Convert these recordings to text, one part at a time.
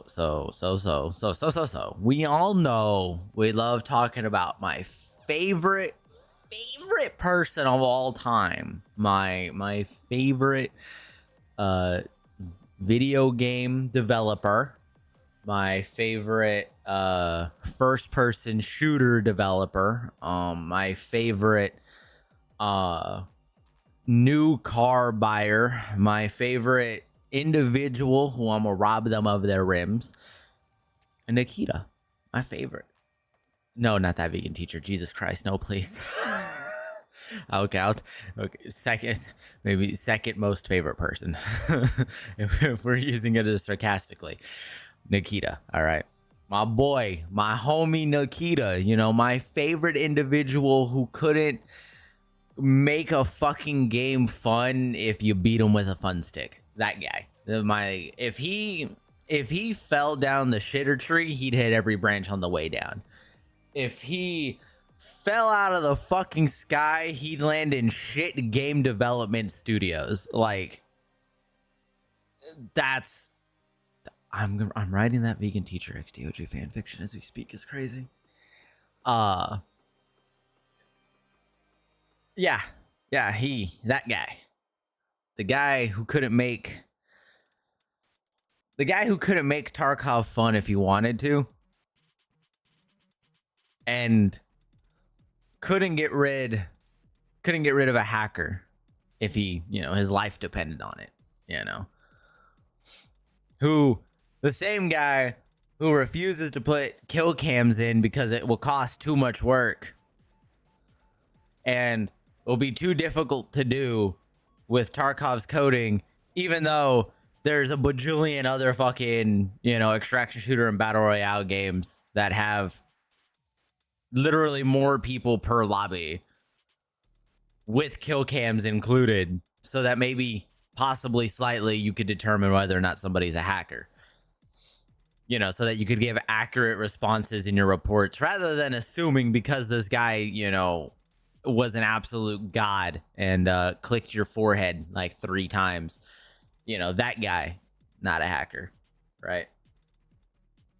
So. We all know we love talking about my favorite person of all time. My favorite video game developer. My favorite first person shooter developer. My favorite new car buyer. My favorite individual who I'm gonna rob them of their rims. Nakita, my favorite. No, not that vegan teacher. Jesus Christ, no, please. Okay, okay. Maybe second most favorite person. if we're using it as sarcastically, Nakita. All right, my boy, my homie Nakita. You know, my favorite individual who couldn't make a fucking game fun if you beat him with a fun stick. That guy. If he fell down the shitter tree, he'd hit every branch on the way down. If he fell out of the fucking sky, he'd land in shit game development studios. Like, that's I'm writing that vegan teacher XDOG fan fiction as we speak. Is crazy. Yeah, that guy. The guy who couldn't make Tarkov fun if he wanted to, and couldn't get rid of a hacker if he, his life depended on it, Who the same guy who refuses to put kill cams in because it will cost too much work and will be too difficult to do with Tarkov's coding, even though there's a bajillion other fucking, extraction shooter and battle royale games that have literally more people per lobby with kill cams included, so that maybe possibly slightly you could determine whether or not somebody's a hacker. So that you could give accurate responses in your reports rather than assuming because this guy, was an absolute god and clicked your forehead like 3 times. That guy, not a hacker, right?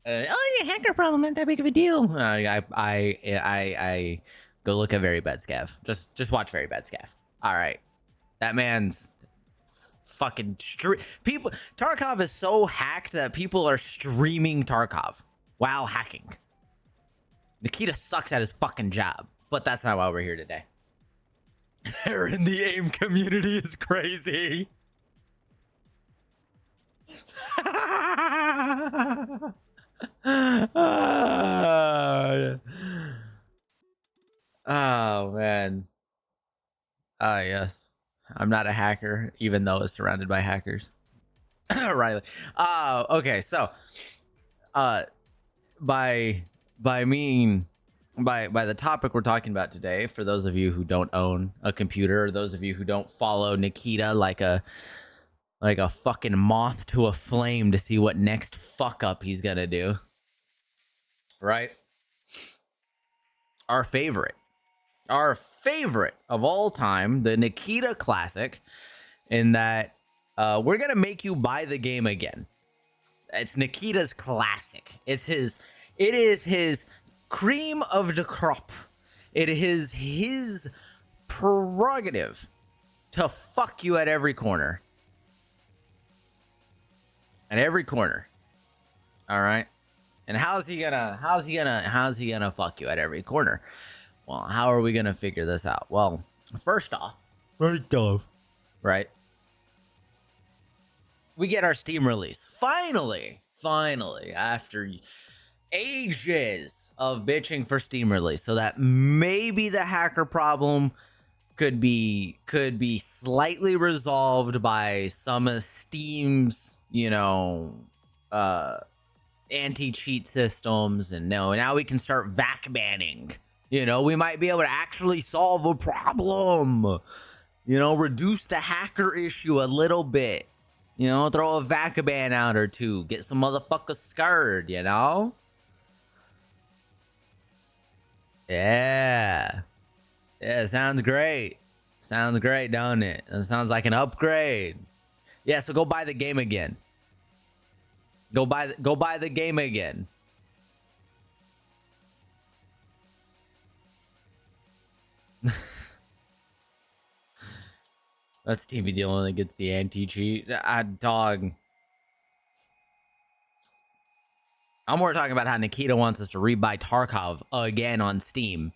Hacker problem, not that big of a deal. I go look at Very Bad Scav. Just watch Very Bad Scav. All right, that man's fucking people. Tarkov is so hacked that people are streaming Tarkov while hacking. Nakita sucks at his fucking job, but that's not why we're here today. Aaron, the AIM community is crazy. Oh man. Yes. I'm not a hacker, even though it's surrounded by hackers. Riley. Okay, so by the topic we're talking about today, for those of you who don't own a computer, or those of you who don't follow Nakita like a fucking moth to a flame to see what next fuck up he's gonna do, right? Our favorite of all time, the Nakita classic, in that we're gonna make you buy the game again. It's Nakita's classic. It is his cream of the crop. It is his prerogative to fuck you at every corner. At every corner. All right. And how's he gonna fuck you at every corner? Well, how are we gonna figure this out? Well, first off, right? We get our Steam release. Finally, after ages of bitching for Steam release, so that maybe the hacker problem could be slightly resolved by some of Steam's, anti-cheat systems, and now we can start vac banning. We might be able to actually solve a problem. Reduce the hacker issue a little bit. Throw a vac ban out or two, get some motherfuckers scared. Yeah, sounds great. Sounds great, don't it? It sounds like an upgrade. Yeah, so go buy the game again. Go buy the game again. That's TV the only one that gets the anti-cheat. Dog. I'm more talking about how Nakita wants us to rebuy Tarkov again on Steam.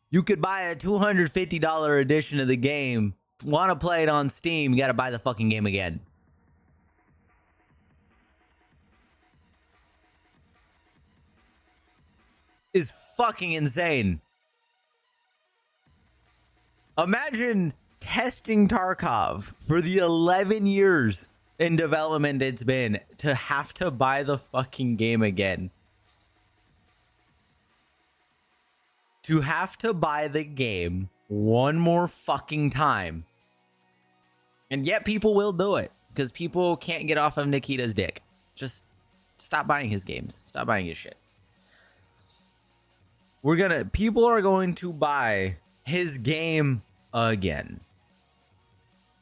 You could buy a $250 edition of the game. Want to play it on Steam, you got to buy the fucking game again. Is fucking insane. Imagine testing Tarkov for the 11 years in development it's been to have to buy the fucking game again. To have to buy the game one more fucking time. And yet people will do it because people can't get off of Nakita's dick. Just stop buying his games. Stop buying his shit. People are going to buy his game again.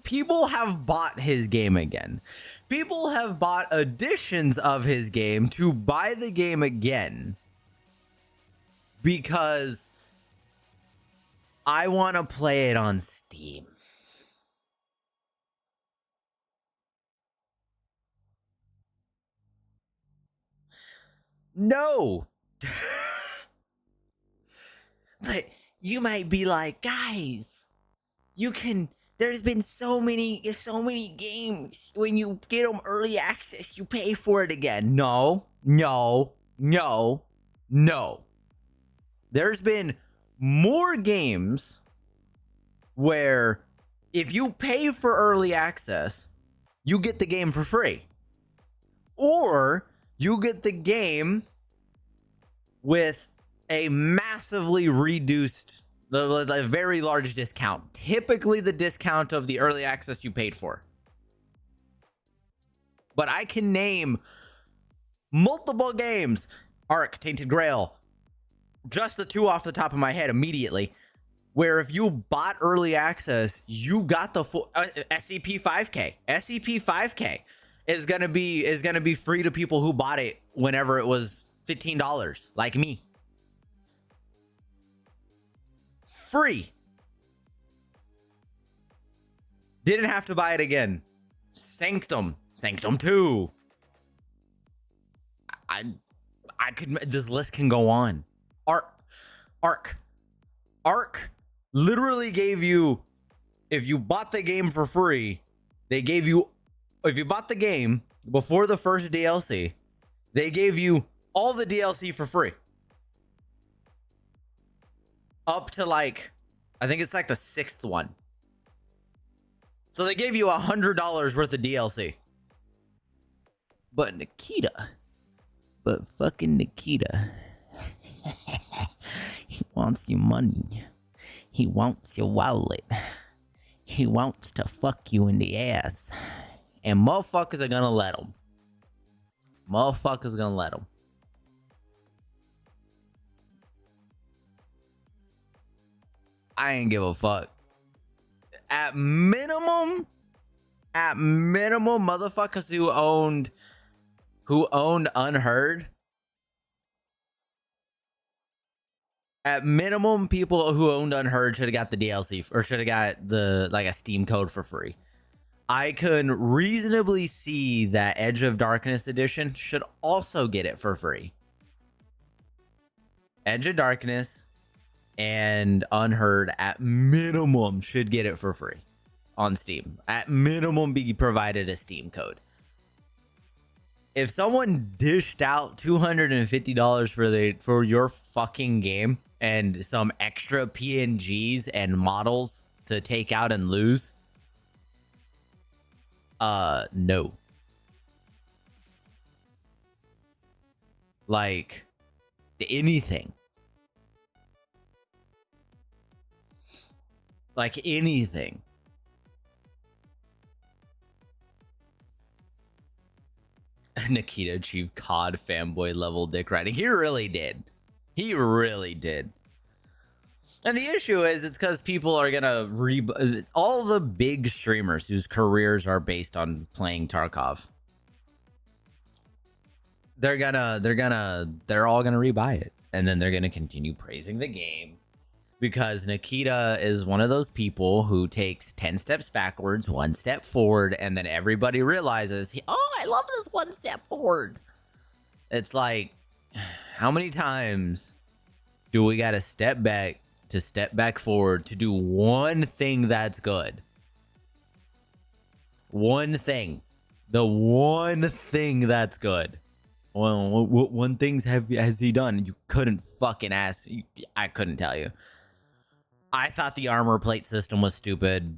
People have bought his game again. People have bought editions of his game to buy the game again. Because I want to play it on Steam. No. But you might be like, guys, there's been so many games. When you get them early access, you pay for it again. No. There's been more games where if you pay for early access, you get the game for free. Or you get the game with a massively reduced, a very large discount. Typically the discount of the early access you paid for. But I can name multiple games. Ark, Tainted Grail. Just the two off the top of my head immediately. Where if you bought early access, you got the full SCP 5K. SCP 5K is gonna be free to people who bought it whenever it was $15, like me. Free. Didn't have to buy it again. Sanctum 2. I could, this list can go on. Ark literally gave you, if you bought the game for free, they gave you, if you bought the game before the first DLC, they gave you all the DLC for free. Up to like, I think it's like the 6th one. So they gave you $100 worth of DLC. But fucking Nakita, he wants your money. He wants your wallet. He wants to fuck you in the ass. And motherfuckers are gonna let him. I ain't give a fuck. At minimum, motherfuckers who owned Unheard. At minimum, people who owned Unheard should have got the DLC or should have got the a Steam code for free. I can reasonably see that Edge of Darkness edition should also get it for free. Edge of Darkness and Unheard at minimum should get it for free on Steam. At minimum, be provided a Steam code. If someone dished out $250 for your fucking game and some extra PNGs and models to take out and lose, no. Like anything. Like anything. Nakita achieved COD fanboy level dick riding. He really did. He really did. And the issue is, it's because people are gonna all the big streamers whose careers are based on playing Tarkov. they're all gonna rebuy it, and then they're gonna continue praising the game because Nakita is one of those people who takes 10 steps backwards, 1 step forward, and then everybody realizes, oh, I love this 1 step forward. It's like, how many times do we gotta step back to step back forward to do one thing that's good? One thing. The one thing that's good. Well, what one thing has he done? You couldn't fucking ask. I couldn't tell you. I thought the armor plate system was stupid.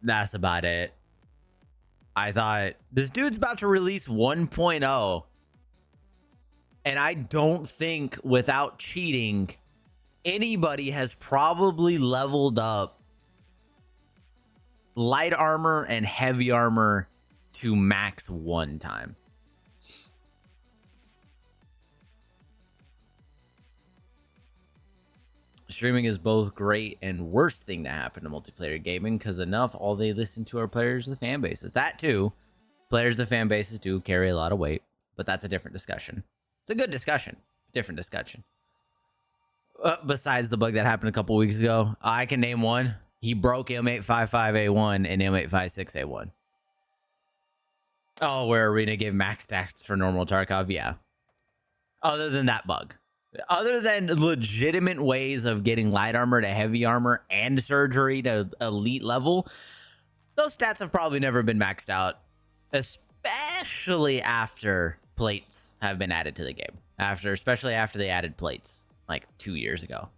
That's about it. I thought this dude's about to release 1.0. And I don't think without cheating, anybody has probably leveled up light armor and heavy armor to max one time. Streaming is both great and worst thing to happen to multiplayer gaming because all they listen to are players of the fan bases. That too, players of the fan bases do carry a lot of weight, but that's a different discussion. It's a good discussion, different discussion. Besides the bug that happened a couple weeks ago, I can name one. He broke M855A1 and M856A1. Oh, where Arena gave max stats for normal Tarkov? Yeah. Other than that bug. Other than legitimate ways of getting light armor to heavy armor and surgery to elite level, those stats have probably never been maxed out, especially after plates have been added to the game. Especially after they added plates like 2 years ago.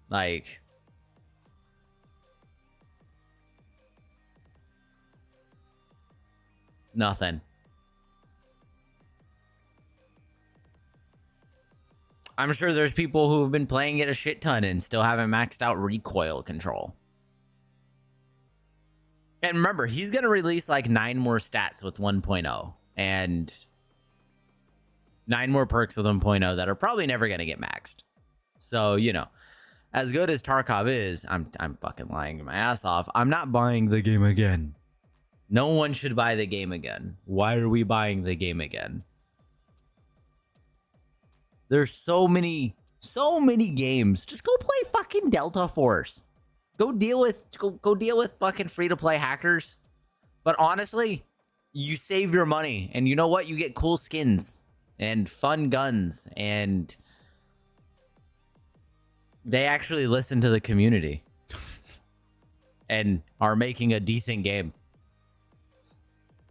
Like, nothing. I'm sure there's people who have been playing it a shit ton and still haven't maxed out recoil control. And remember, he's going to release like 9 more stats with 1.0 and 9 more perks with 1.0 that are probably never going to get maxed. So, you know, as good as Tarkov is, I'm fucking lying my ass off. I'm not buying the game again. No one should buy the game again. Why are we buying the game again? There's so many games. Just go play fucking Delta Force. Go deal with fucking free-to-play hackers. But honestly, you save your money, and you know what? You get cool skins and fun guns, and they actually listen to the community and are making a decent game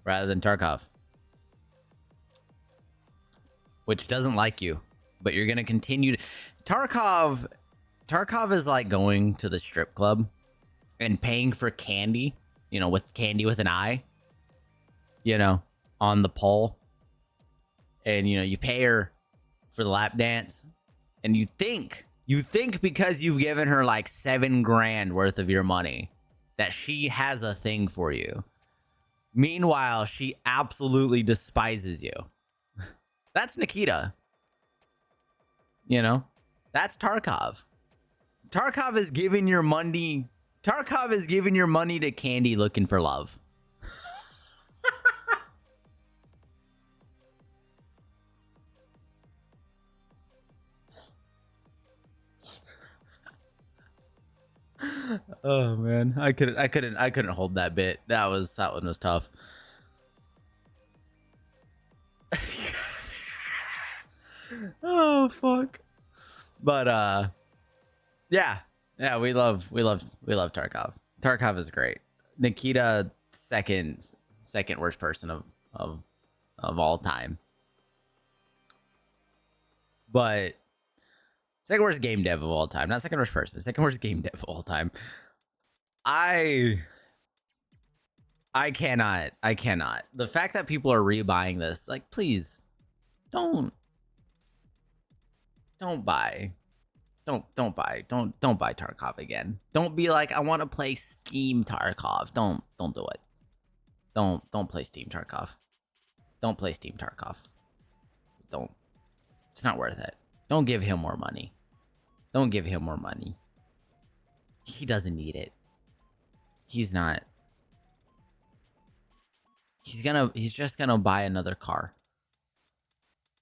rather than Tarkov, which doesn't like you. But you're going to continue to... Tarkov is like going to the strip club and paying for candy, you know, with candy with an eye, you know, on the pole. And, you know, you pay her for the lap dance. And you think because you've given her like $7 grand worth of your money that she has a thing for you. Meanwhile, she absolutely despises you. That's Nakita. You know, that's Tarkov. Tarkov is giving your money to candy looking for love. Oh man, I couldn't hold that bit. That one was tough. Oh fuck. But yeah, we love Tarkov. Tarkov is great. Nakita, second worst person of all time. But second worst game dev of all time. Not second worst person, second worst game dev of all time. I cannot. The fact that people are rebuying this, like, please don't buy Tarkov again. Don't be like, I want to play Steam Tarkov. Don't do it. Don't play Steam Tarkov. Don't play Steam Tarkov. Don't. It's not worth it. Don't give him more money. Don't give him more money. He doesn't need it. He he's just gonna buy another car.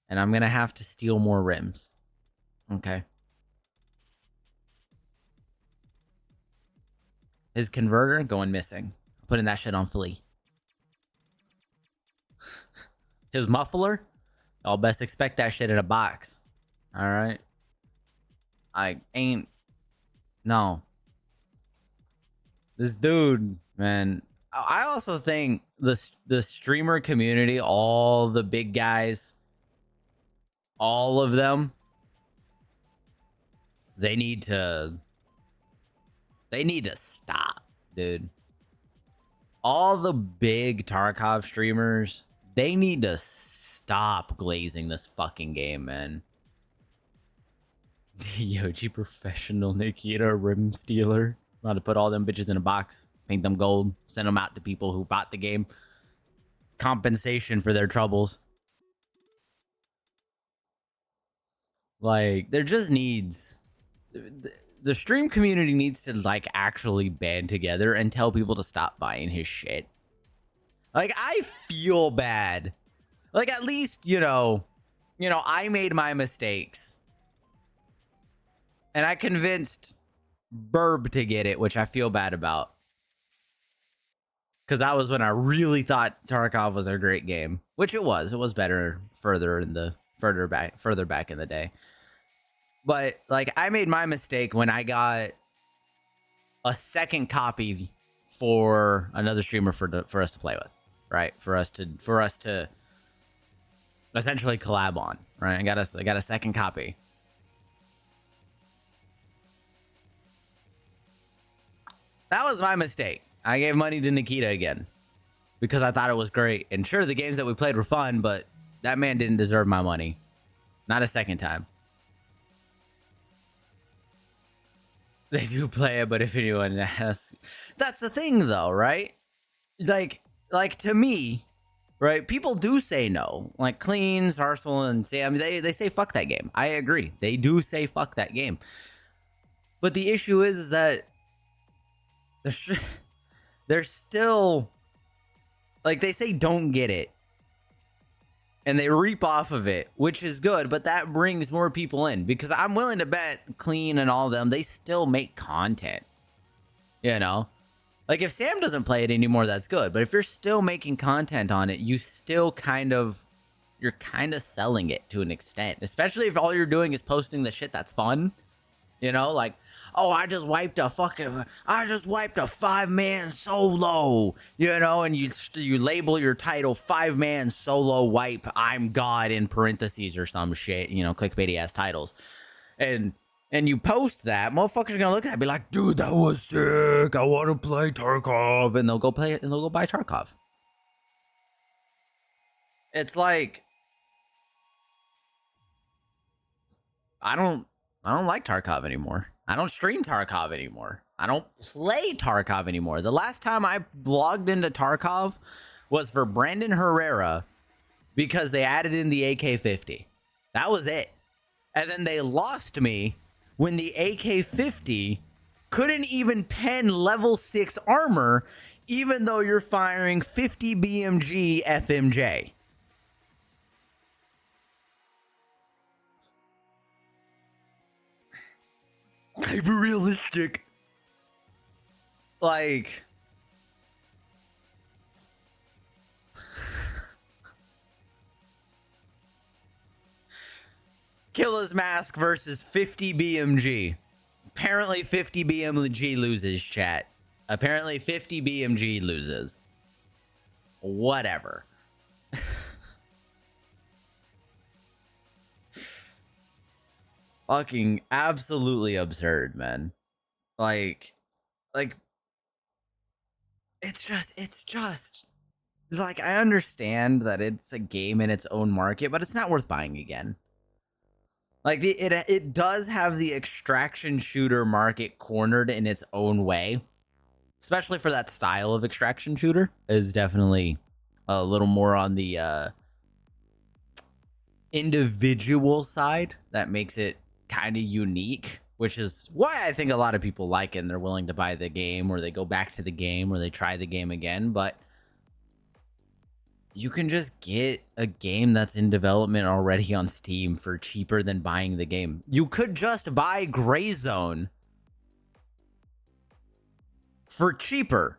And I'm gonna have to steal more rims. Okay. His converter going missing. Putting that shit on flea. His muffler, y'all best expect that shit in a box. All right. I ain't. No. This dude, man. I also think the streamer community, all the big guys, all of them, they need to stop, dude. All the big Tarkov streamers, they need to stop glazing this fucking game, man. Yoji professional Nakita rim stealer. About to put all them bitches in a box, paint them gold, send them out to people who bought the game. Compensation for their troubles. Like, there just needs... The stream community needs to, like, actually band together and tell people to stop buying his shit. Like, I feel bad. Like, at least, you know, I made my mistakes. And I convinced Burb to get it, which I feel bad about. Because that was when I really thought Tarkov was a great game. Which it was. It was better further back in the day. But, like, I made my mistake when I got a second copy for another streamer for us to play with, right? For us to essentially collab on, right? I got a second copy. That was my mistake. I gave money to Nakita again because I thought it was great. And sure, the games that we played were fun, but that man didn't deserve my money. Not a second time. They do play it, but if anyone asks, that's the thing, though, right? Like to me, right? People do say no. Like Cleans, Arsenal, and Sam, they say fuck that game. I agree. They do say fuck that game. But the issue is that they're still, like, they say don't get it. And they reap off of it, which is good, but that brings more people in because I'm willing to bet Clean and all of them, they still make content. You know? Like, if Sam doesn't play it anymore, that's good. But if you're still making content on it, you're kind of selling it to an extent. Especially if all you're doing is posting the shit that's fun. You know, like, oh, I just wiped a 5-man solo, you know, and you label your title 5-man solo wipe, I'm God in parentheses or some shit, you know, clickbaity ass titles. And you post that, motherfuckers are gonna look at it and be like, dude, that was sick. I want to play Tarkov. And they'll go play it and they'll go buy Tarkov. It's like, I don't like Tarkov anymore. I don't stream Tarkov anymore. I don't play Tarkov anymore. The last time I logged into Tarkov was for Brandon Herrera because they added in the AK-50. That was it. And then they lost me when the AK-50 couldn't even pen level 6 armor even though you're firing 50 BMG FMJ. Hyper realistic. Like, Killer's Mask versus 50 BMG. Apparently 50 BMG loses, chat. Apparently 50 BMG loses. Whatever. Fucking absolutely absurd, man. Like it's just like, I understand that it's a game in its own market, but it's not worth buying again. Like, it does have the extraction shooter market cornered in its own way, especially for that style of extraction shooter. Is definitely a little more on the individual side that makes it kind of unique, which is why I think a lot of people like it and they're willing to buy the game, or they go back to the game, or they try the game again. But You can just get a game that's in development already on Steam for cheaper than buying the game. You could just buy Gray Zone for cheaper.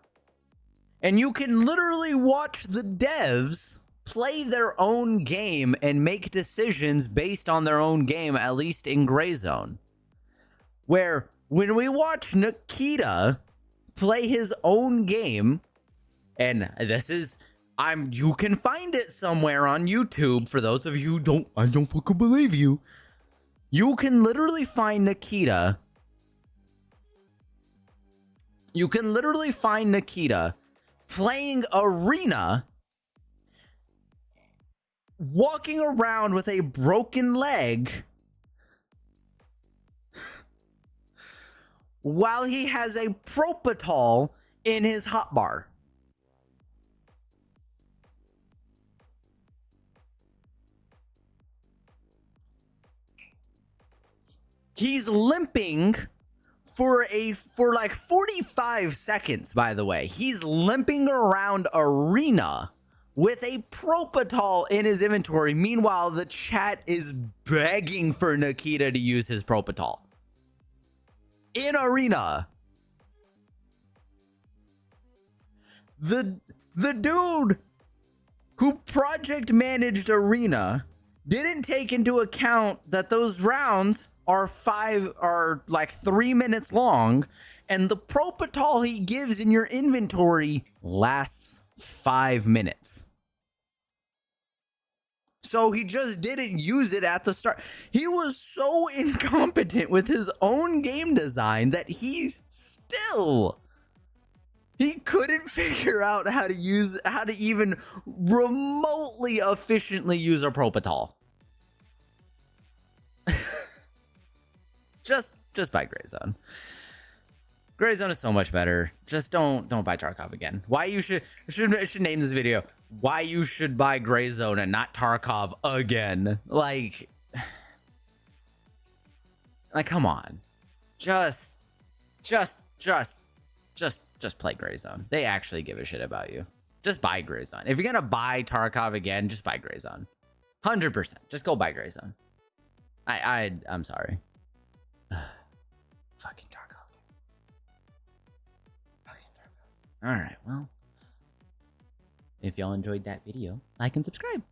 And you can literally watch the devs play their own game and make decisions based on their own game, at least in Gray Zone. Where when we watch Nakita play his own game, and this is you can find it somewhere on YouTube for those of you who I don't fucking believe you. You can literally find Nakita. You can literally find Nakita playing Arena, walking around with a broken leg while he has a Propofol in his hotbar. He's limping for like 45 seconds, by the way. He's limping around Arena with a Propofol in his inventory. Meanwhile, the chat is begging for Nakita to use his Propofol in Arena. The dude who project managed Arena didn't take into account that those rounds are like 3 minutes long, and the Propofol he gives in your inventory lasts 5 minutes. So he just didn't use it at the start. He was so incompetent with his own game design that he couldn't figure out how to even remotely efficiently use a Propofol. Just buy Gray Zone. Gray Zone is so much better. Just don't buy Tarkov again. Why you should name this video why you should buy Gray Zone and not Tarkov again. Like come on. Just play Gray Zone. They actually give a shit about you. Just buy Gray Zone. If you're gonna buy Tarkov again, just buy Gray Zone. 100%. Just go buy Gray Zone. I'm sorry. Fucking Tarkov. Fucking Tarkov. All right, well, if y'all enjoyed that video, like and subscribe.